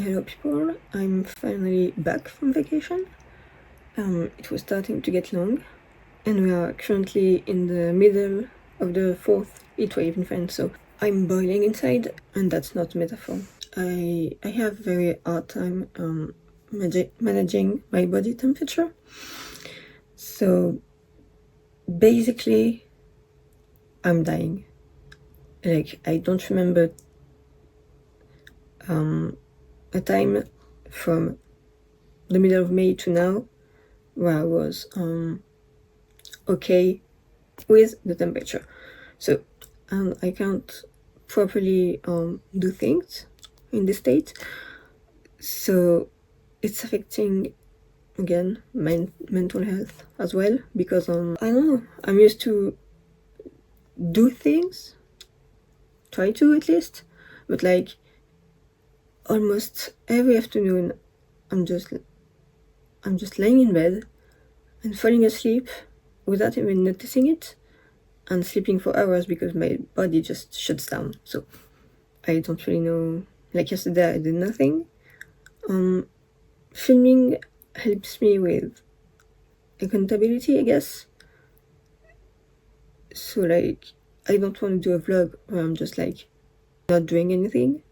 Hello people, I'm finally back from vacation. It was starting to get long, and we are currently in the middle of the fourth heatwave in France, so I'm boiling inside, and that's not a metaphor. I have very hard time managing my body temperature, so basically I'm dying. Like, I don't remember a time from the middle of May to now where I was okay with the temperature. So I can't properly do things in this state. So it's affecting again mental health as well, because I don't know, I'm used to do things, try to at least, but like almost every afternoon I'm just laying in bed and falling asleep without even noticing it, and sleeping for hours because my body just shuts down. So I don't really know. Like yesterday, I did nothing. Filming helps me with accountability, I guess. So like, I don't want to do a vlog where I'm just like not doing anything.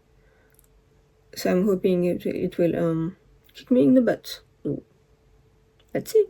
So I'm hoping it will kick me in the butt. So, let's see.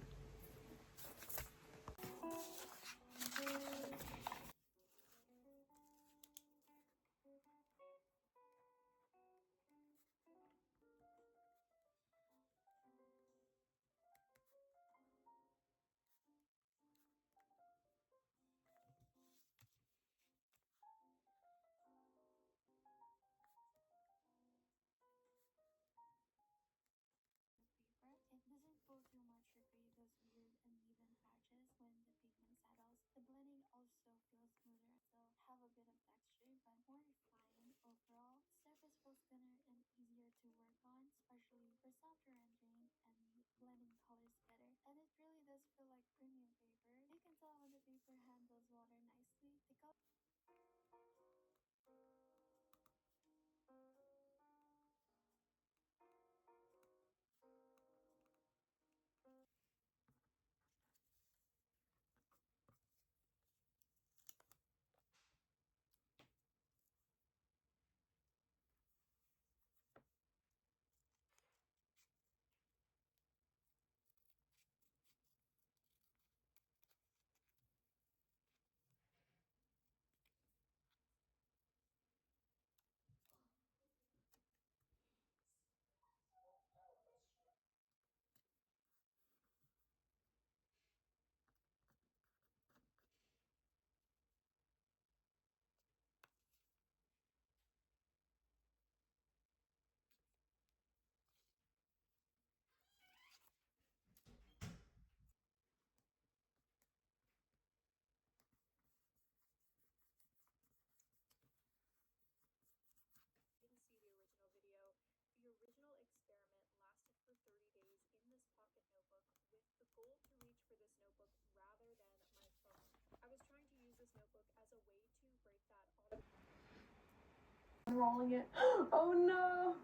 Rolling it. Oh no!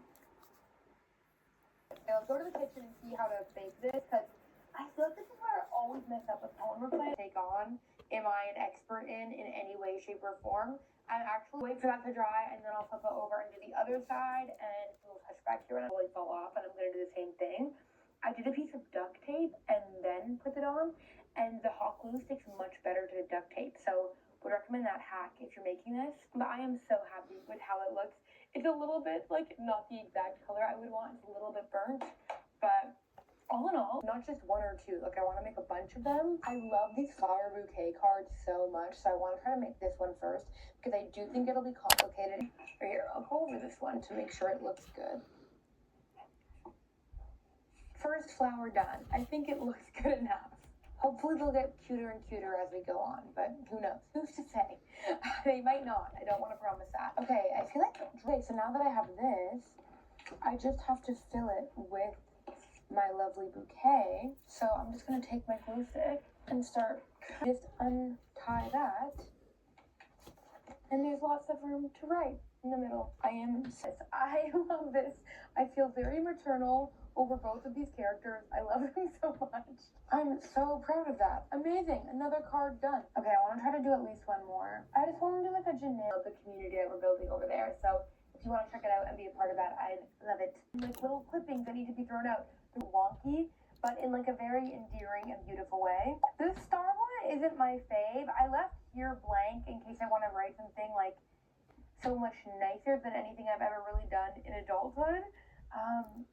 Okay, let's go to the kitchen and see how to bake this, because I feel like this is where I always mess up with polymer clay. Take on, am I an expert in any way, shape, or form? I'm actually wait for that to dry, and then I'll flip it over and do the other side, and it'll touch back here and it'll fall off, and I'm gonna do the same thing. I did a piece of duct tape and then put it on, and the hot glue sticks much better to the duct tape. So would recommend that hack if you're making this. But I am so happy with how it looks. It's a little bit like not the exact color I would want. It's a little bit burnt, but all in all, not just one or two. Like, I want to make a bunch of them. I love these flower bouquet cards so much, so I want to try to make this one first because I do think it'll be complicated. Right here, I'll go over this one to make sure it looks good. First flower done. I think it looks good enough. Hopefully they'll get cuter and cuter as we go on, but who knows? Who's to say? They might not. I don't want to promise that. Okay, I feel like, okay, so now that I have this, I just have to fill it with my lovely bouquet. So I'm just going to take my glue stick and start, just untie that. And there's lots of room to write. in the middle. I love this. I feel very maternal over both of these characters. I love them so much. I'm so proud of that. Amazing. Another card done. Okay, I want to try to do at least one more. I just want to do like a generic of the community that we're building over there. So if you want to check it out and be a part of that, I'd love it. Like little clippings that need to be thrown out. They're wonky, but in like a very endearing and beautiful way. This star one isn't my fave. I left here blank in case I want to write something like so much nicer than anything I've ever really done in adulthood.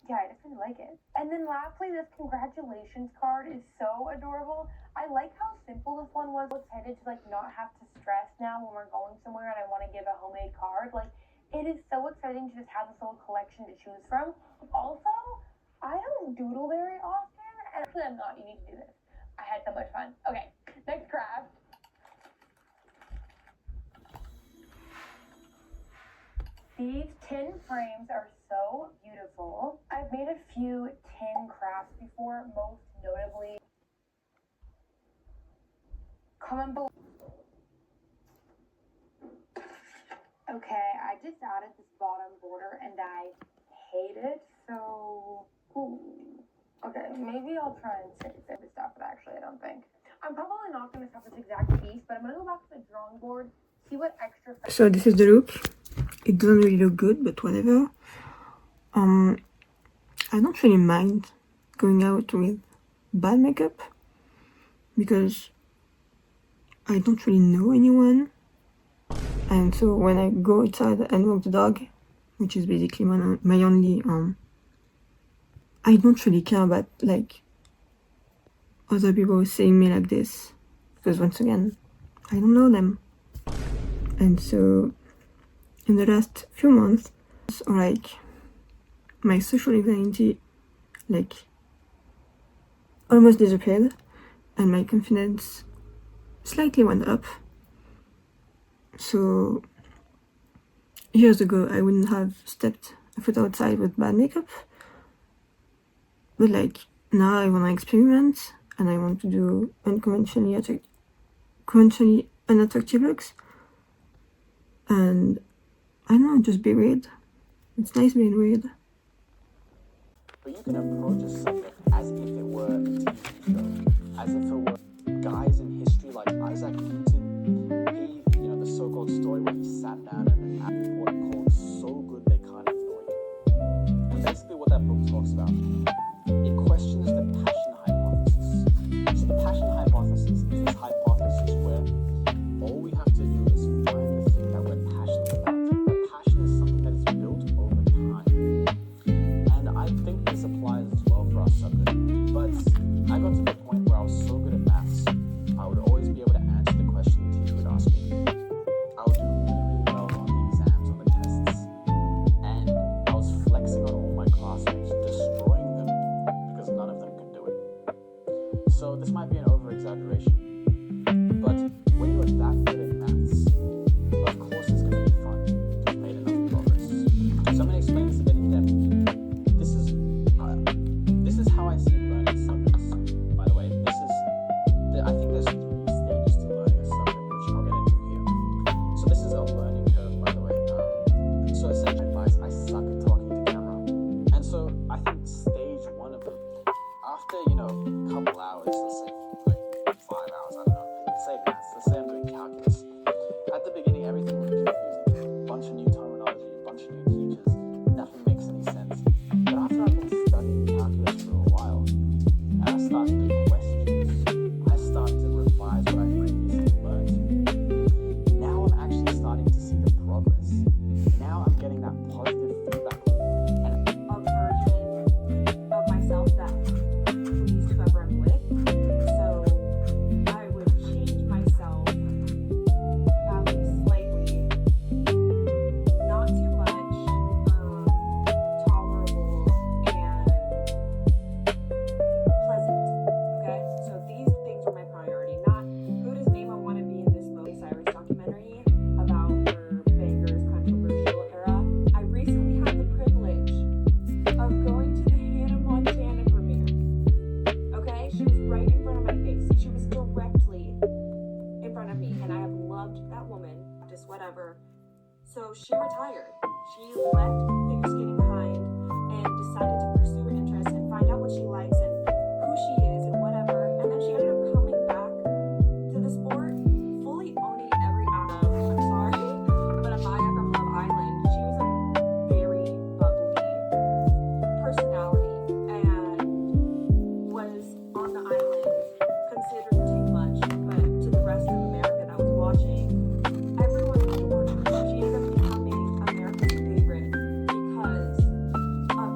Yeah, I just really like it. And then lastly, this congratulations card is so adorable. I like how simple this one was. It's headed to like not have to stress now when we're going somewhere and I want to give a homemade card. Like, it is so exciting to just have this little collection to choose from. Also, I don't doodle very often, and actually I'm not. You need to do this. I had so much fun. Okay, next craft. These tin frames are so beautiful. I've made a few tin crafts before, most notably. Comment below. Okay, I just added this bottom border and I hate it, so okay, maybe I'll try and save the stuff, but actually I don't think. I'm probably not going to have this exact piece, but I'm going to go back to the drawing board, see what extra... So this is the look. It doesn't really look good, but whatever. I don't really mind going out with bad makeup because I don't really know anyone, and so when I go outside and walk the dog, which is basically my only I don't really care about like other people seeing me like this, because once again I don't know them. And so in the last few months, like my social anxiety like almost disappeared and my confidence slightly went up. So years ago I wouldn't have stepped a foot outside with bad makeup, but like now I want to experiment and I want to do unconventionally unattractive looks, and I don't know, just be weird. It's nice being weird. But you can approach a subject as if it were a TV show, as if it were guys in history like Isaac Newton. He, the so-called story where he sat down and acted what called so good they can't ignore you. And basically what that book talks about, it questions the passion hypothesis. So the passion hypothesis is this hypothesis where all we have to do is find the thing that we're passionate about. But passion is something that is built over time. And I think this applies as well for our subject. But I got to the point where I was so good at maths, I would always be able to answer the question the teacher would ask me. I would do really well on the exams, on the tests. And I was flexing on all my classmates, destroying them, because none of them could do it. So this might be an over-exaggeration. But when you're that good at maths, of course it's going to be fun. You've made enough progress. So I'm going to explain this a bit in depth. This is how I see learning subjects. By the way, I think there's 3 stages to learning a subject, which I'll get into here. So this is a learning curve, by the way. So essentially advice, I suck at talking to camera. And so I think stage 1 of it, after, a couple hours, let's say like 5 hours, I don't know. Let's say maths, let's say I'm doing calculus. At the beginning, everything would be confusing. A bunch of new terminology, a bunch of new teachers. Nothing makes any sense. But after I've been studying calculus for a while, and I start to do questions, I start to revise what I previously learned. Now I'm actually starting to see the progress. Now I'm getting that positive feedback loop. And a version of myself that pleased whoever I'm with. So I would change myself probably slightly, not too much, tolerable and pleasant. Okay, so these things were my priority, not who does Naima want to be in this Miley Cyrus documentary about her bangers controversial era. I recently had the privilege of going to the Hannah Montana premiere. Okay, she was right in front of my face. She was directly in front of me, and I have loved that woman, just whatever, So she retired. She left figure skating behind and decided to pursue her interests and find out what she likes and who she is and whatever. And then she ended up coming back to the sport, fully owning every aspect. I'm sorry, but Amaya from Love Island, she was a very bubbly personality and was on the island considered too much, but to the rest of America that was watching, everyone adored her. She ended up becoming America's favorite because of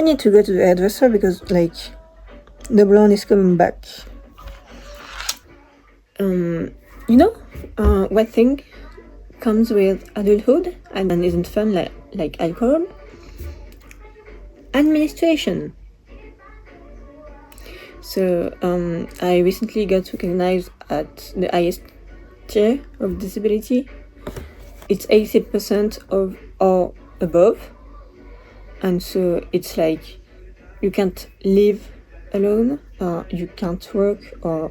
need to go to the hairdresser because like the blonde is coming back. One thing comes with adulthood and isn't fun like alcohol? Administration. So I recently got recognized at the highest tier of disability. It's 80% of or above, and so it's like you can't live alone, you can't work or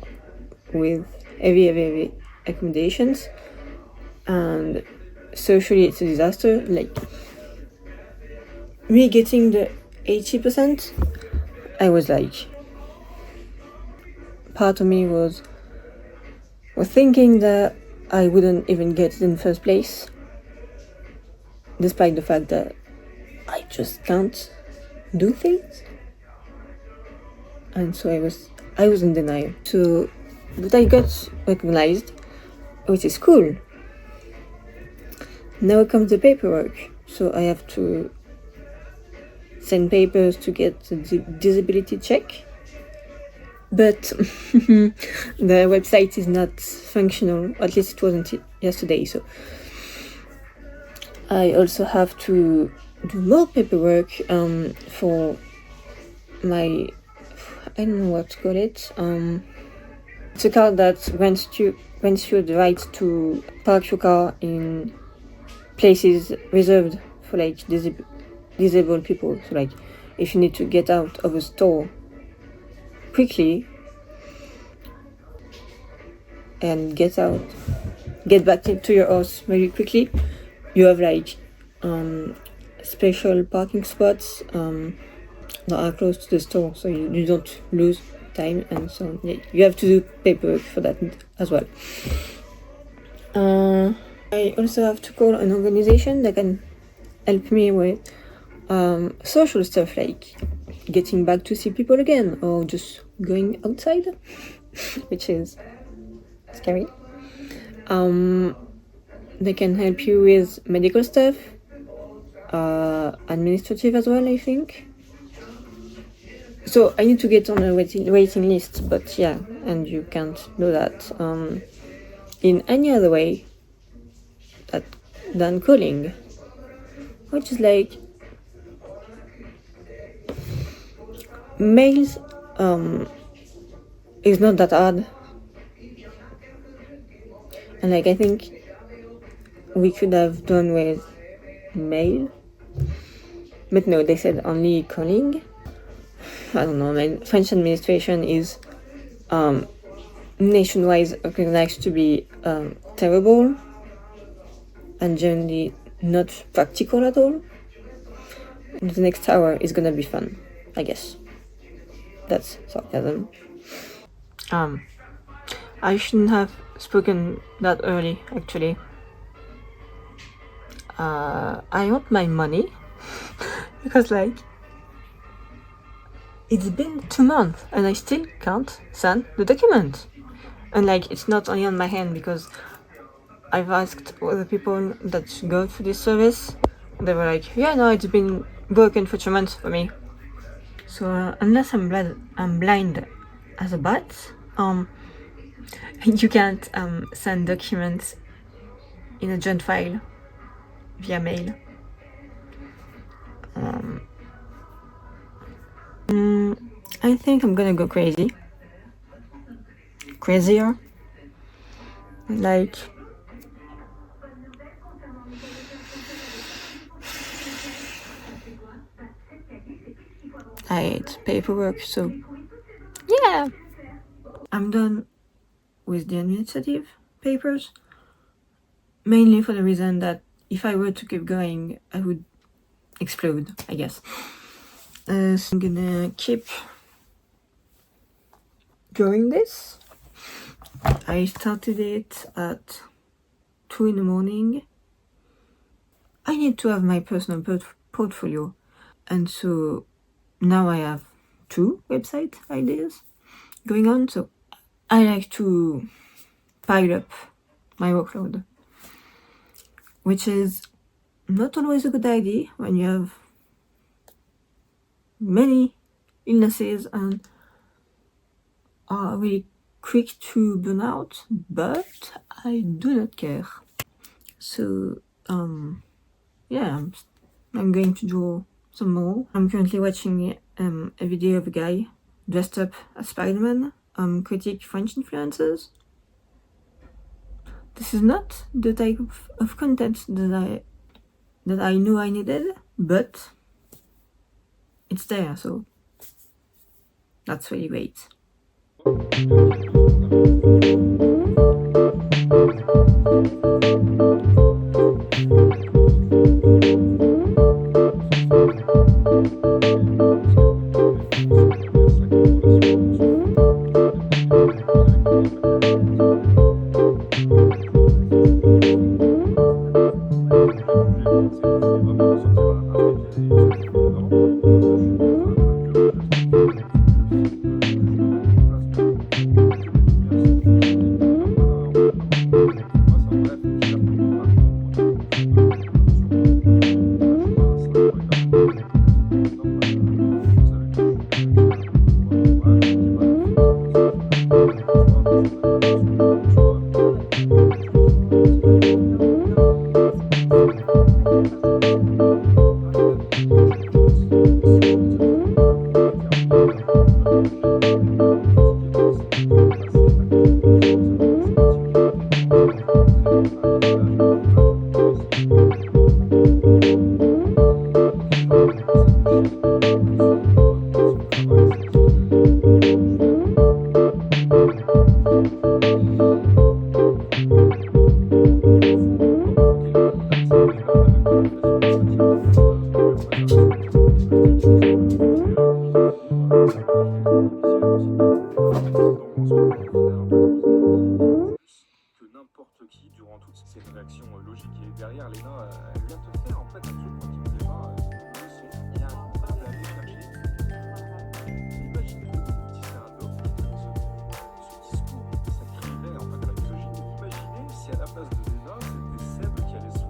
with heavy accommodations, and socially it's a disaster. Like me getting the 80%, I was like, part of me was thinking that I wouldn't even get it in the first place, despite the fact that I just can't do things. And so I was in denial. So, but I got recognized, which is cool. Now comes the paperwork. So I have to send papers to get the disability check. But the website is not functional, at least it wasn't yesterday. So I also have to do more paperwork for my, I don't know what to call it. It's a card that grants you the right to park your car in places reserved for like disabled people. So like if you need to get out of a store quickly and get back to your house very quickly, you have like special parking spots that are close to the store, so you don't lose time, and so you have to do paperwork for that as well. I also have to call an organization that can help me with social stuff like getting back to see people again or just going outside, which is scary. They can help you with medical stuff, administrative as well, I think. So I need to get on a waiting list, but yeah, and you can't do that in any other way than calling, which is like mails is not that hard, and like I think we could have done with mail, but no, they said only calling. I don't know, man. French administration is nationwide recognized to be terrible and generally not practical at all. The next hour is gonna be fun, I guess. That's sarcasm. I shouldn't have spoken that early, actually. I want my money because like it's been 2 months and I still can't send the document. And like it's not only on my hand because I've asked other people that go through this service. They were like, yeah, no, it's been broken for 2 months for me. So unless I'm blind as a bat, you can't send documents in a joint file via mail. I think I'm gonna go crazier. Like I hate paperwork, so yeah. I'm done with the administrative papers, mainly for the reason that if I were to keep going, I would explode, I guess. So I'm gonna keep doing this. I started it at 2 in the morning. I need to have my personal portfolio, and so now I have 2 website ideas going on, so I like to pile up my workload, which is not always a good idea when you have many illnesses and are really quick to burn out, but I do not care. So yeah, I'm going to draw some more. I'm currently watching a video of a guy dressed up as Spider-Man critique French influencers. This is not the type of content that I knew I needed, but it's there, so that's really great. Que n'importe qui durant toutes ces réactions logiques et derrière Léna elle vient te faire en fait absolument qui ne plaît pas le son il y a un pas d'aller chercher imaginez si c'est un homme qui fait ce discours ça crierait en fait à la misogynie imaginez si à la place de Léna c'était Seb qui allait se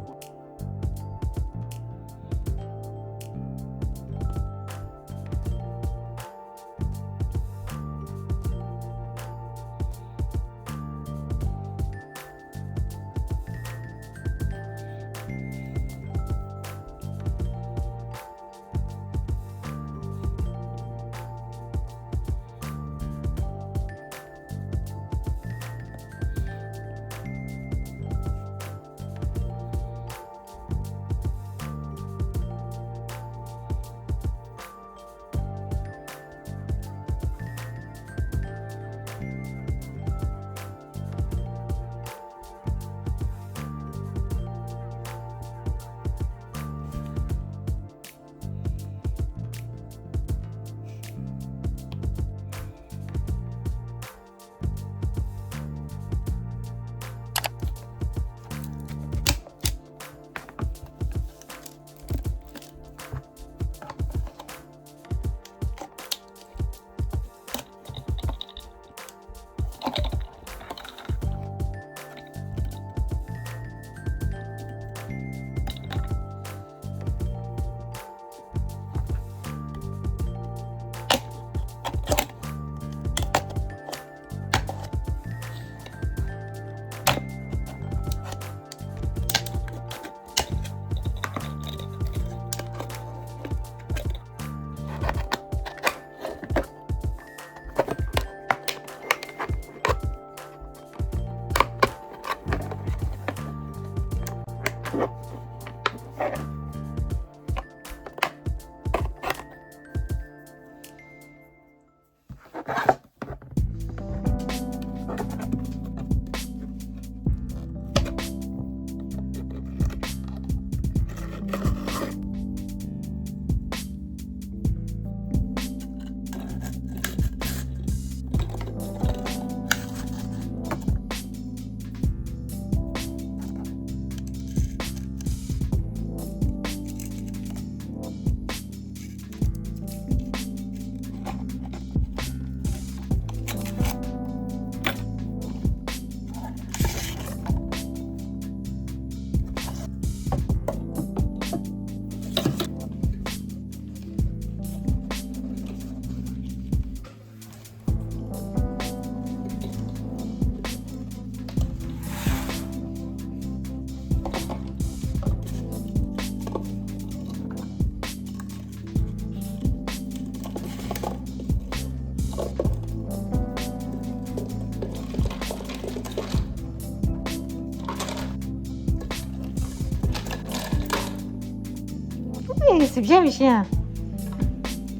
C'est bien, mes chiens.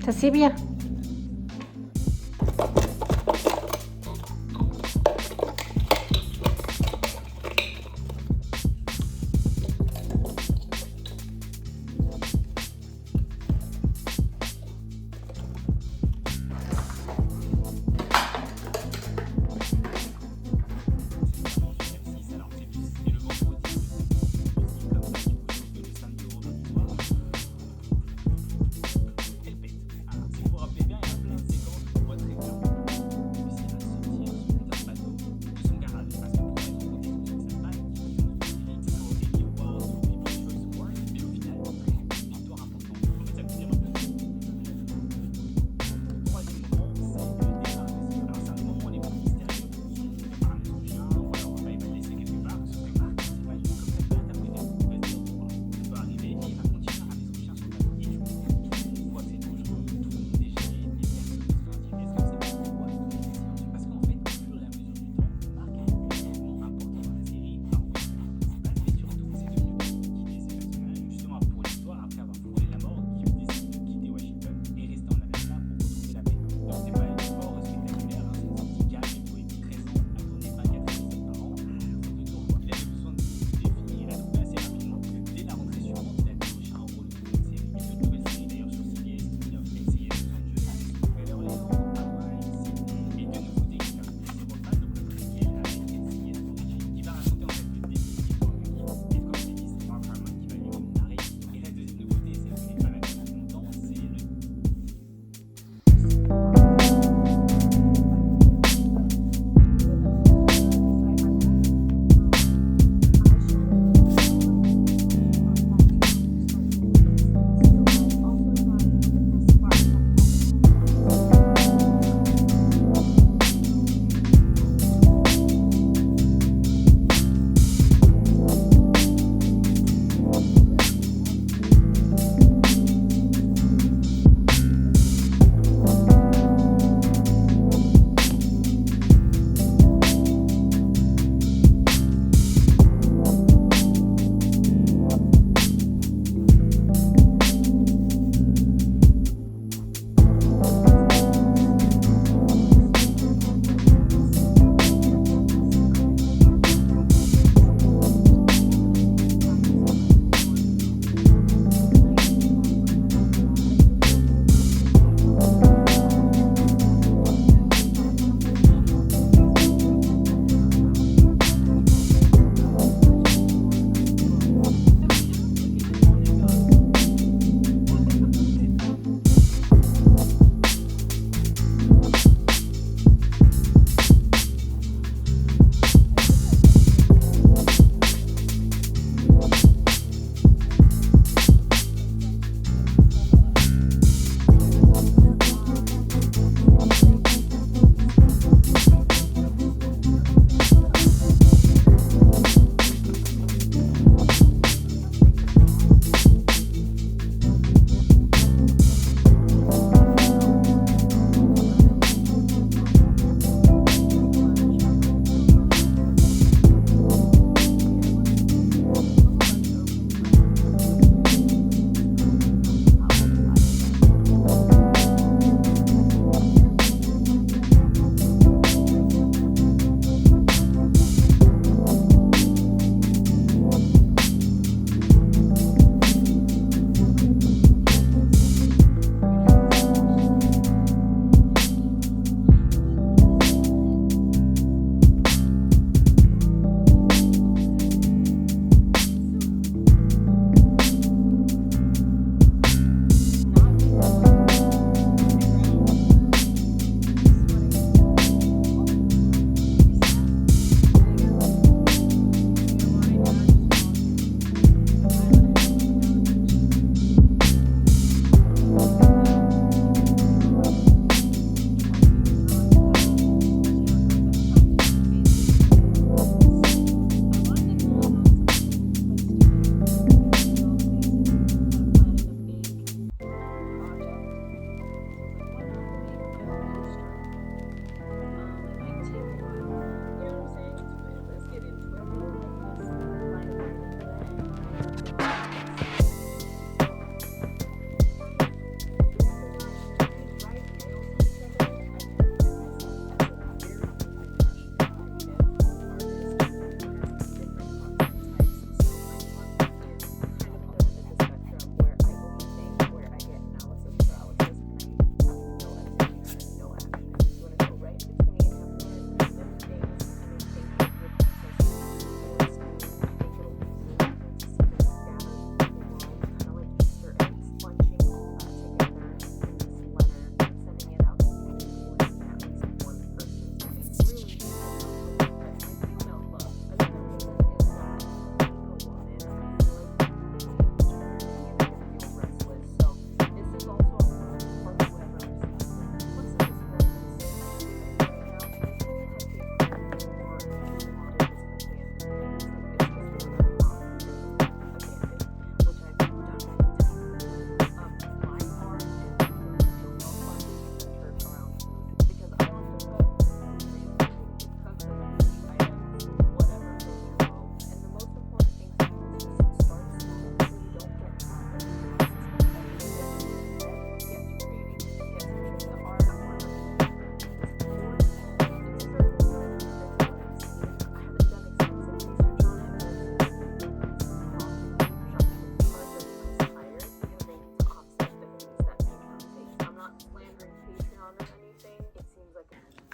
Ça, c'est bien.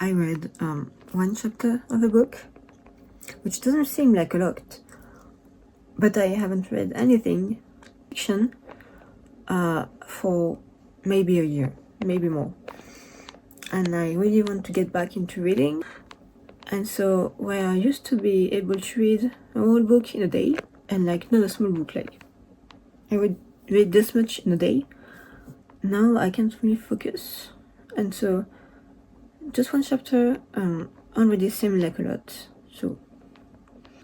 I read one chapter of a book, which doesn't seem like a lot, but I haven't read anything fiction for maybe a year, maybe more. And I really want to get back into reading. And so where I used to be able to read a whole book in a day, and like not a small book, like I would read this much in a day, now I can't really focus. And so just one chapter already seemed like a lot. So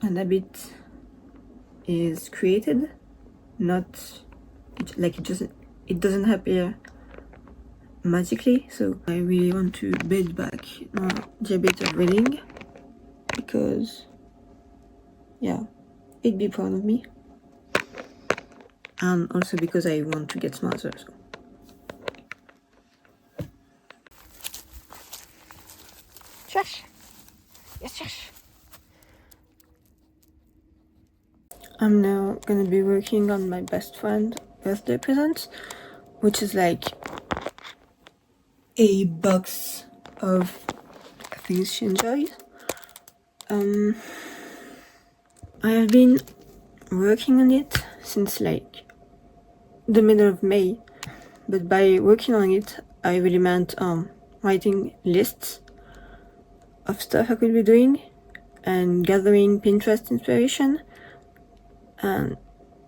an habit is created, not like it doesn't appear magically. So I really want to build back the habit of reading, because yeah, it'd be proud of me, and also because I want to get smarter. So. Trash. Yes, trash. I'm now gonna be working on my best friend birthday present, which is like a box of things she enjoys. I have been working on it since like the middle of May, but by working on it, I really meant writing lists of stuff I could be doing and gathering Pinterest inspiration, and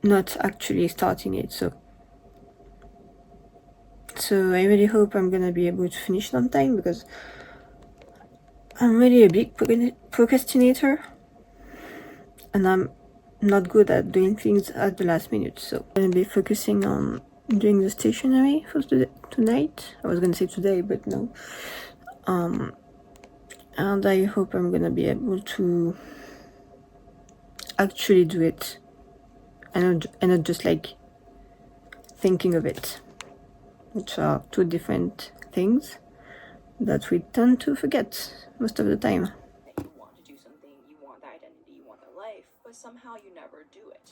not actually starting it. So I really hope I'm gonna be able to finish it on time, because I'm really a big procrastinator, and I'm not good at doing things at the last minute. So I'm gonna be focusing on doing the stationery for tonight. I was gonna say today, but no. And I hope I'm gonna be able to actually do it, and not just like thinking of it, which are two different things that we tend to forget most of the time. That you want to do something, you want the identity, you want the life, but somehow you never do it.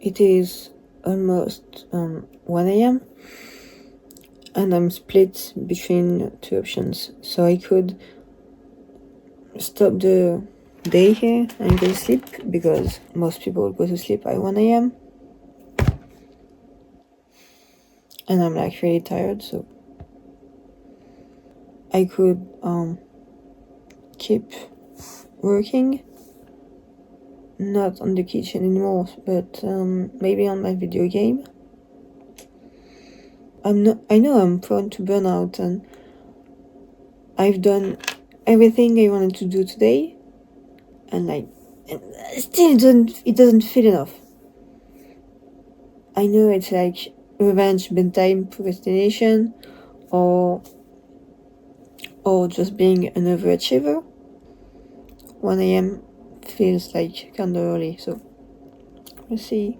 it is almost 1 a.m. and I'm split between two options. So I could stop the day here and go to sleep, because most people go to sleep at 1 a.m. and I'm like really tired, so I could keep working, not on the kitchen anymore, but maybe on my video game. I know I'm prone to burnout, and I've done everything I wanted to do today, and still it doesn't feel enough. I know it's like revenge, bedtime, procrastination, or just being an overachiever. 1 a.m. feels like kinda early, so we'll see.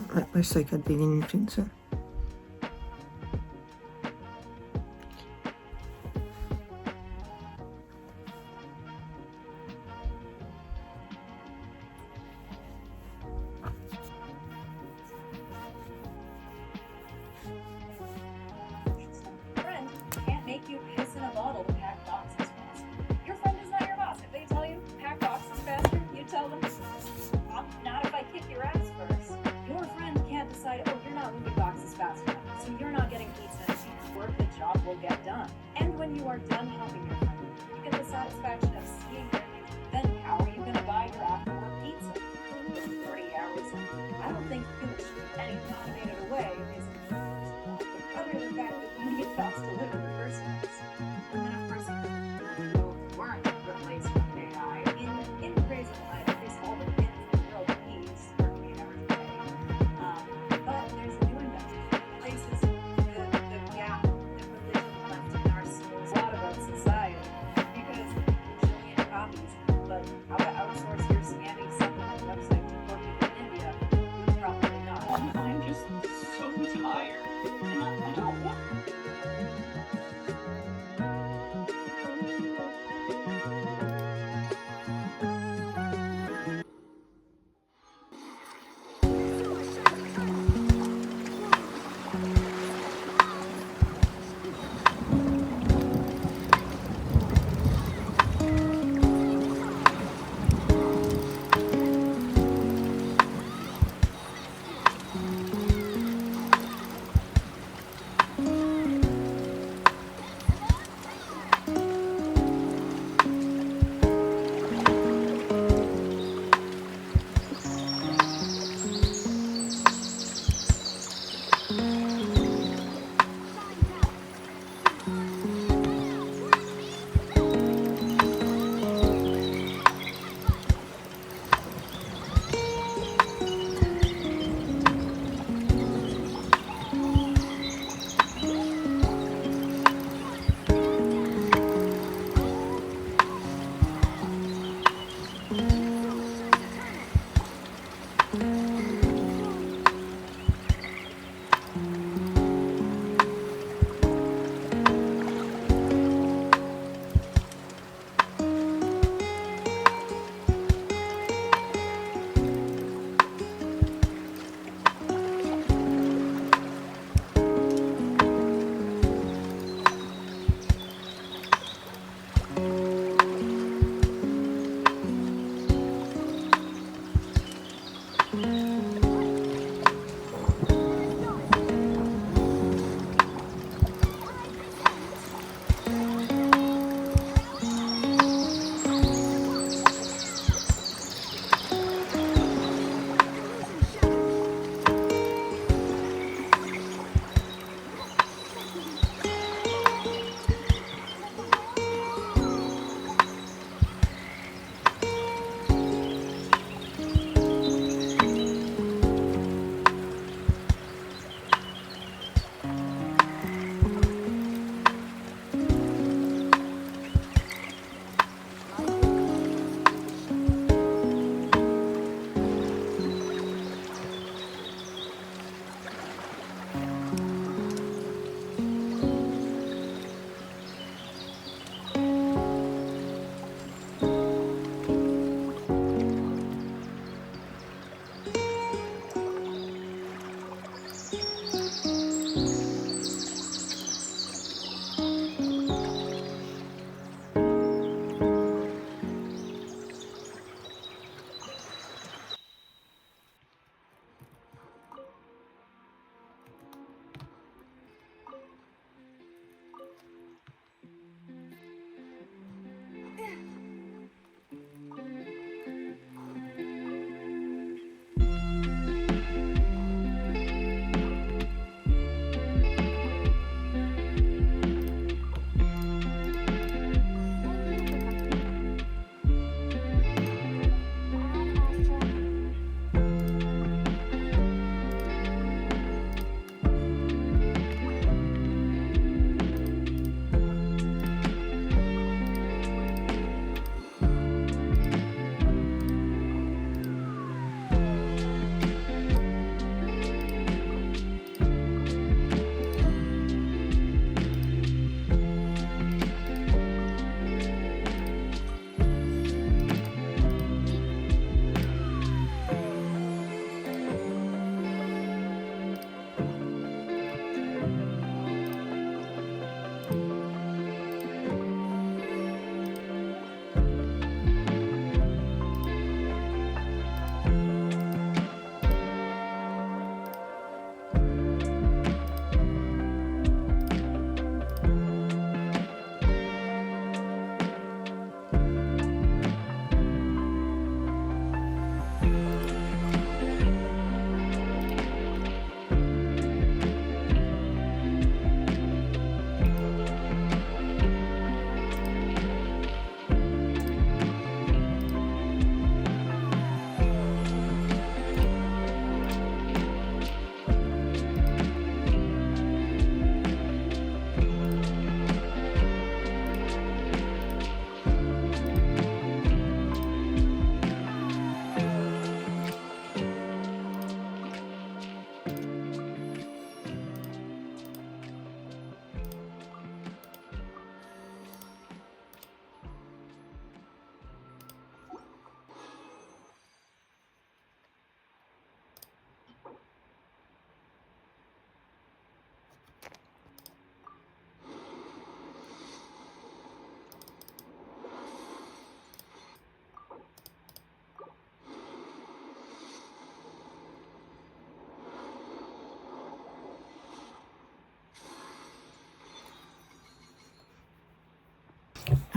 Okay, let's look at beginning printer. Friend can't make you piss in a bottle to pack boxes faster. Your friend is not your boss. If they tell you pack boxes faster, you tell them, not if I kick your ass first. Your friend can't decide, oh, you're not moving boxes fast enough, so you're not getting pizza in your work, the job will get done. And when you are done helping your friend, you get the satisfaction of seeing their name. Then how are you going to buy your after-work pizza? For 30 hours. I don't think you can shoot any automated away is other than the fact that you need thoughts to live in the first place. And then, of course, you weren't replaced with AI. In crazy life, there's all the kids in the world needs working 8 hours a day. But there's a new invention that replaces the gap that religion left in our souls. A lot about society, because bajillion copies. But how to outsource your scanning supplement website to poor people in India? Probably not. I'm just so tired. And I don't want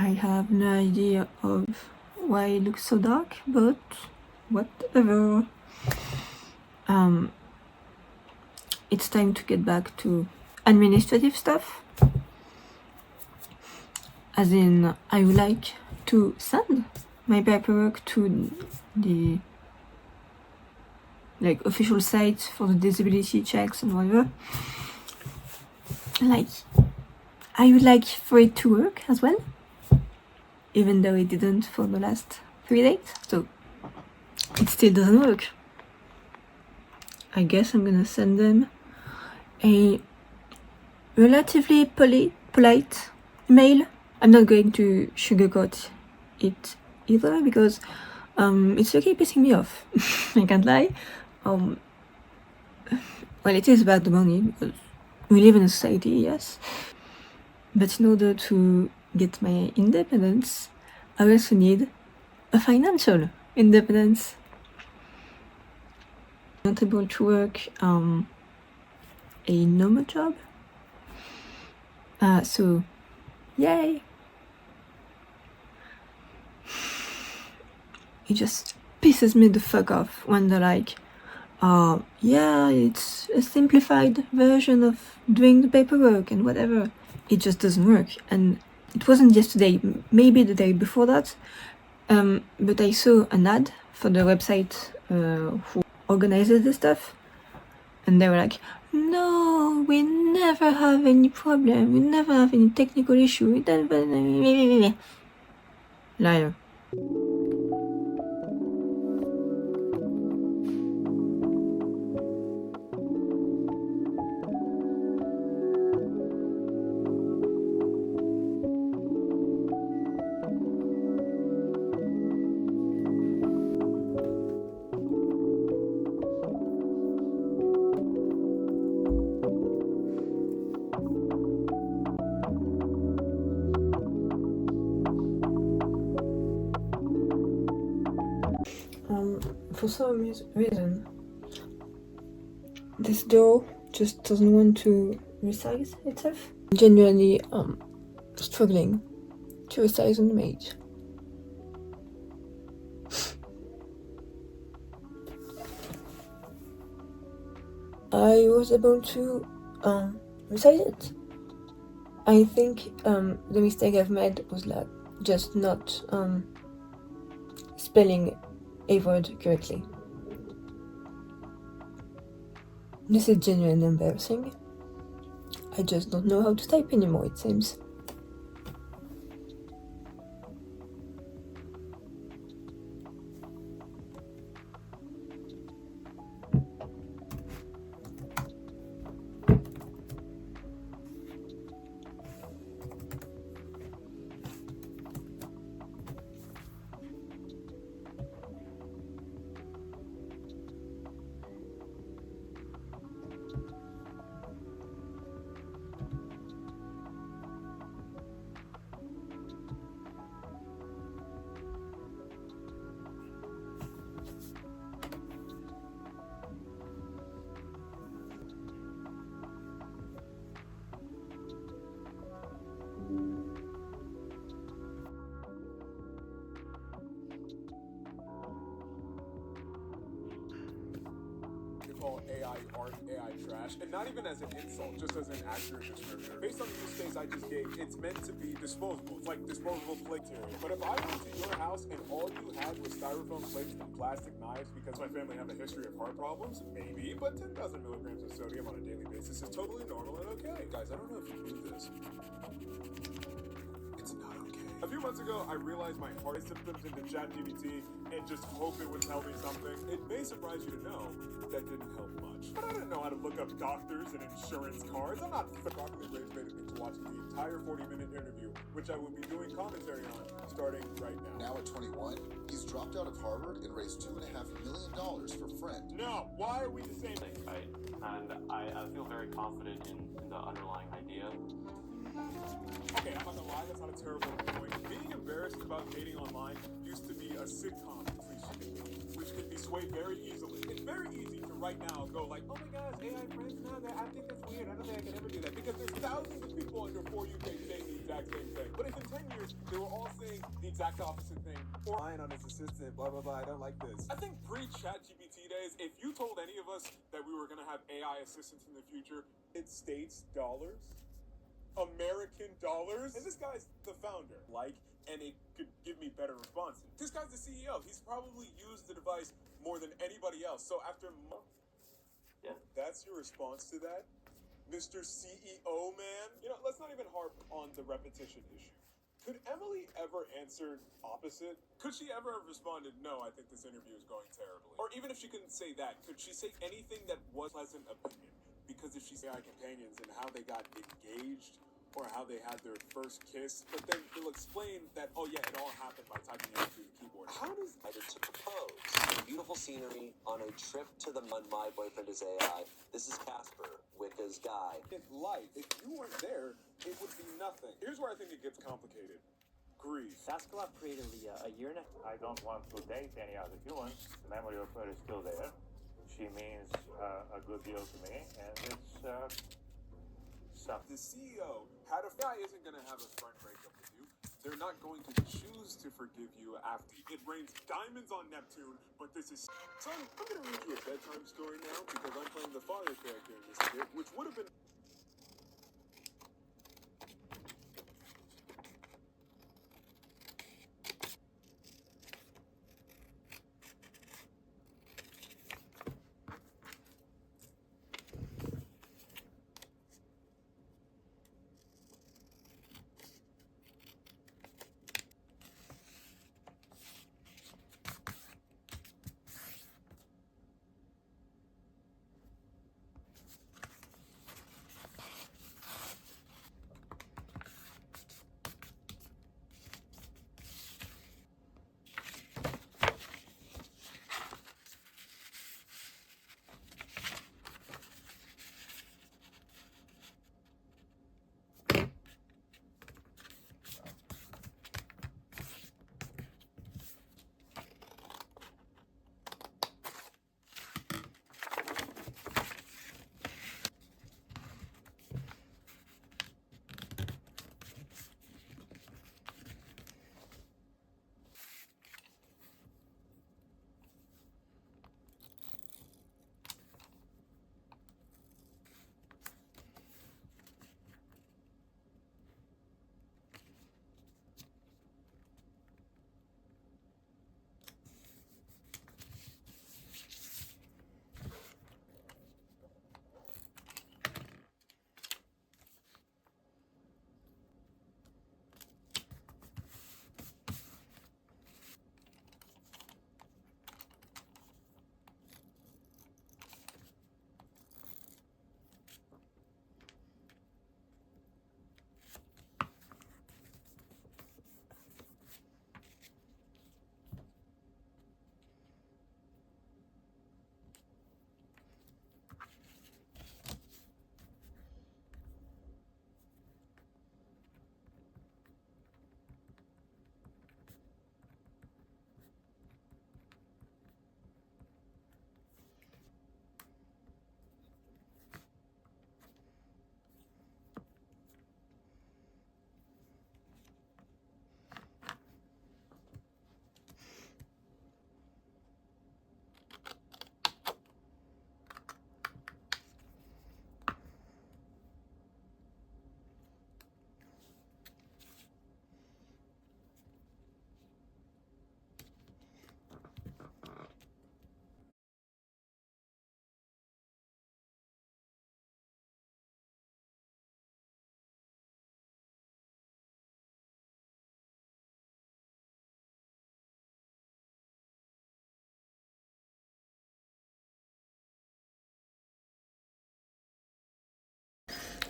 I have no idea of why it looks so dark, but whatever. It's time to get back to administrative stuff. As in, I would like to send my paperwork to the official site for the disability checks and whatever. I would like for it to work as well, even though it didn't for the last 3 days, so it still doesn't work. I guess I'm gonna send them a relatively polite email. I'm not going to sugarcoat it either, because it's okay pissing me off. I can't lie. Well, it is about the money, because we live in a society, yes. But in order to get my independence, I also need a financial independence. I'm not able to work a normal job. So, yay! It just pisses me the fuck off when they're like, yeah, it's a simplified version of doing the paperwork and whatever. It just doesn't work. And it wasn't yesterday, maybe the day before that, but I saw an ad for the website who organizes this stuff, and they were like, no, we never have any problem, we never have any technical issue. Liar. For some reason, this door just doesn't want to resize itself. I'm genuinely struggling to resize an image. I was able to resize it. I think the mistake I've made was just not spelling a word correctly. This is genuinely embarrassing. I just don't know how to type anymore, it seems. Call AI art, AI trash, and not even as an insult, just as an accurate description. Based on the use case I just gave, it's meant to be disposable. It's like disposable plate material. But if I went to your house and all you had was styrofoam plates and plastic knives because my family have a history of heart problems, maybe, but 10,000 milligrams of sodium on a daily basis is totally normal and okay. Guys, I don't know if you knew this. It's not okay. A few months ago, I realized my heart symptoms into ChatGPT and just hope it would tell me something. It may surprise you to know that didn't help much. But I didn't know how to look up doctors and insurance cards. I'm not properly motivated into watching the entire 40-minute interview, which I will be doing commentary on starting right now. Now at 21, he's dropped out of Harvard and raised $2.5 million for Friend. No, why are we the same? Right? And I feel very confident in the underlying idea. Okay, I'm not gonna lie, that's not a terrible point. Being embarrassed about dating online used to be a sitcom cliche, which can be swayed very easily. It's very easy to right now go like, oh my gosh, AI friends, no, I think that's weird. I don't think I can ever do that. Because there's thousands of people on your For You page saying the exact same thing. But if in 10 years, they were all exact opposite thing. Or lying on his assistant, blah, blah, blah, I don't like this. I think pre-ChatGPT days, if you told any of us that we were going to have AI assistants in the future, it states dollars, American dollars, and this guy's the founder, and it could give me better responses. This guy's the CEO. He's probably used the device more than anybody else. So after that's your response to that? Mr. CEO, man? You know, let's not even harp on the repetition issue. Could Emily ever answer opposite? Could she ever have responded, no, I think this interview is going terribly? Or even if she couldn't say that, could she say anything that was pleasant opinion? Because if she's AI companions and how they got engaged, or how they had their first kiss, but then she'll explain that, oh yeah, it all happened by typing it into the keyboard. How does To propose beautiful scenery on a trip to the My Boyfriend is AI. This is Casper, Wicca's guy. If you weren't there, it would be nothing. Here's where I think it gets complicated. Grief. Saskalov created Leah a year and I don't want to date any other humans. The memory of her is still there. She means a good deal to me, and it's the CEO had a guy isn't going to have a friend breakup with you. They're not going to choose to forgive you after it rains diamonds on Neptune, but this is... Son, I'm going to read you a bedtime story now because I'm playing the father character in this bit, which would have been...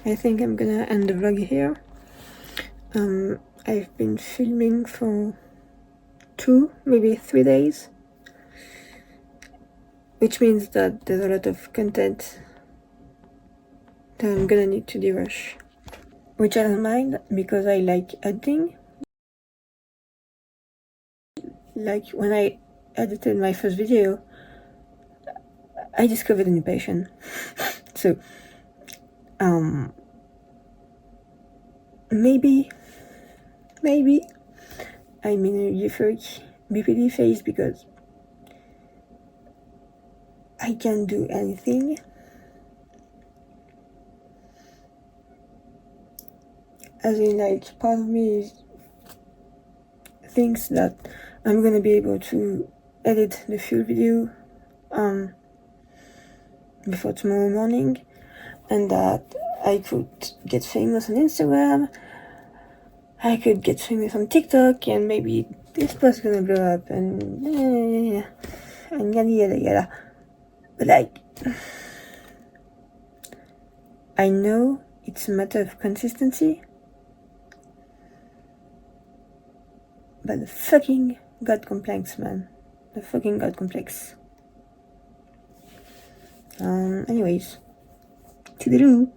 I think I'm gonna end the vlog here. I've been filming for 2, maybe 3 days, which means that there's a lot of content that I'm gonna need to derush, which I don't mind because I like editing. Like when I edited my first video, I discovered a new passion. So maybe I'm in a euphoric BPD phase because I can do anything. As in, like, part of me thinks that I'm gonna be able to edit the full video before tomorrow morning, and that I could get famous on Instagram, I could get famous on TikTok, and maybe this post gonna blow up, and yada yada. But like, I know it's a matter of consistency, but the fucking God complex, man. The fucking God complex. Anyways, toodaloo.